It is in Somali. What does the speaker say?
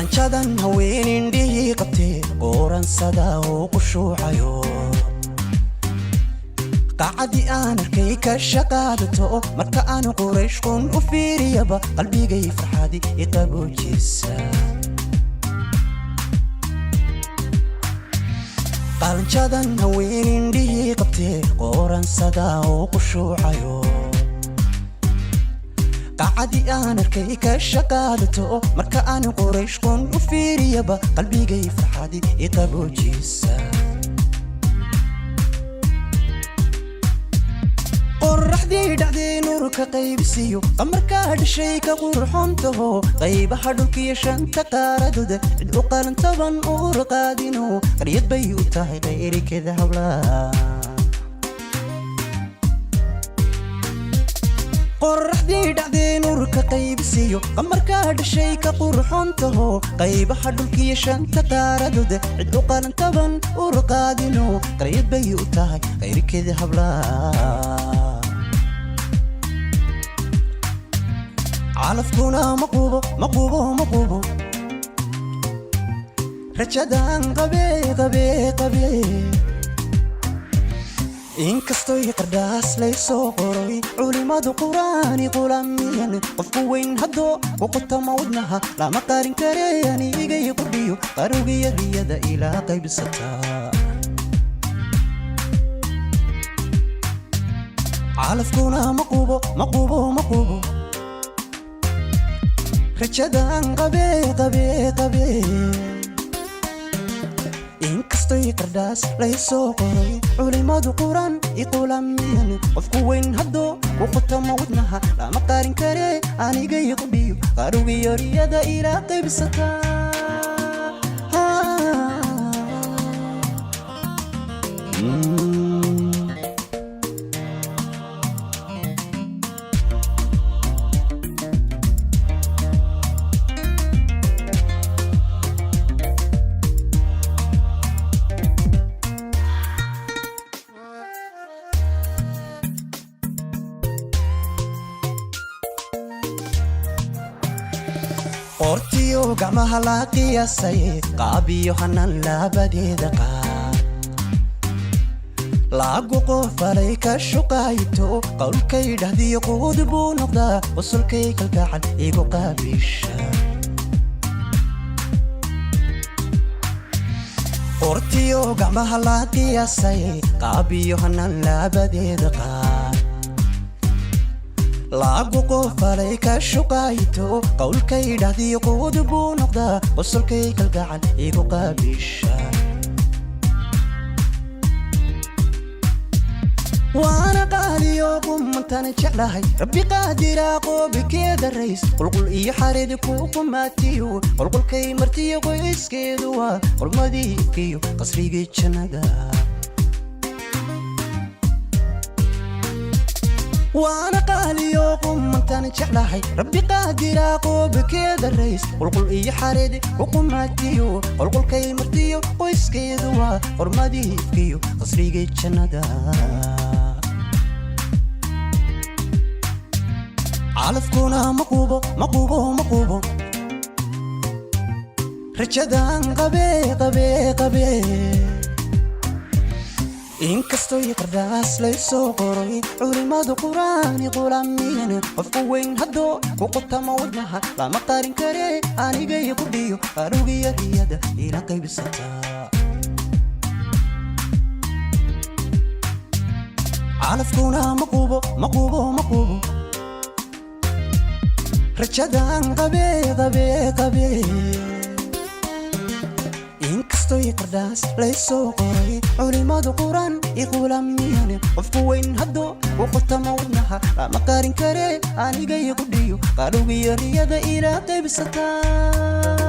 qalanjadan haween indhihii qabtee qooransada oo qushuucayo qacadi aan arkay ka shaqaadato marka aan quraysh kun u fiiriyaba qalbigay farxadi iqaboojisa qalanjadan haween indhihii qabtee qooransada oo qushuucayo qacadi aan arkay ka shaqaadato marka aan quraysh kun u fiiriyaba qalbigay farxadi iqaboojisa qorraxdii dhacday nuurka qaybisiyo qamarka dhashay ka qurxoontaho qaybaha dhulkiyo shanta qaaradood cid u qalan toban uur qaadino qaryad bay u tahay qayrikeeda hawlaa qorraxdii dhacday nuurka qaybisiyo qamarka dhashay ka qurxoontaho qaybaha dhulkiyo shanta qaaradood cid u qalan toban uur qaadino qaryad bay u tahay qayrikeeda hawlaa calafkuna maqubo rajadan qabe inkastoo qardhaas laysoo qoray culimadu quraani qulamiyan qofku weyn haddoo ku qotama wadnaha lama qarin kare anigay qudhiyo qarowgiyo riyada ilaa qaybsataa calafkuna maqubo rajadan qabe inkastoo qardhaas laysoo qoray culimadu quraan iqulamiyan qofku weyn haddoo ku qotama wadnaha lama qarin kare anigay qudhiyo qarowgiyo riyada ilaa qaybsataa qortiyo gacmaha la qiyaasay qaabiyo hanan labadeeda qaar lagu qofalay ka shuqayto qowlkay dhahdiyo quud buu noqdaa wasulkay kalgacal igu qaabisha qortiyo gacmaha la qiyaasay qaabiyo hanan labadeeda qaar lagu qofalay ka shuqayto qowlkay dhahdiyo quud buu noqdaa wasulkay kalgacal igu qaabisha وانا قالي يوم انتنا جعلهاي ربي قادر اقوب كذا الرئيس قلقل اي حاردكو قماتيو قلقل كي مرتي قويس كيدوا قل مدي كيو قصري جندا وانا قالي يوم انتنا جعلهاي ربي قادر اقوب كذا الرئيس قلقل اي حاردكو قماتيو قلقل كي مرتي قويس كيدوا قل مدي كيو قصري جندا calafkuna maqubo rajadan qabe inkastoo qardhaas laysoo qoray culimadu quraani qulamiyan qofku weyn haddoo ku qotama wadnaha lama qarin kare anigay qudhiyo qarowgiyo riyada ila qaybsataa calafkuna maqubo rajadan qabe inkastoo qardhaas laysoo qoray culimadu quraan iqulamiyan qofku weyn haddoo ku qotama wadnaha lama qarin kare anigay qudhiyo qarowgiyo riyada ilaa qaybsataa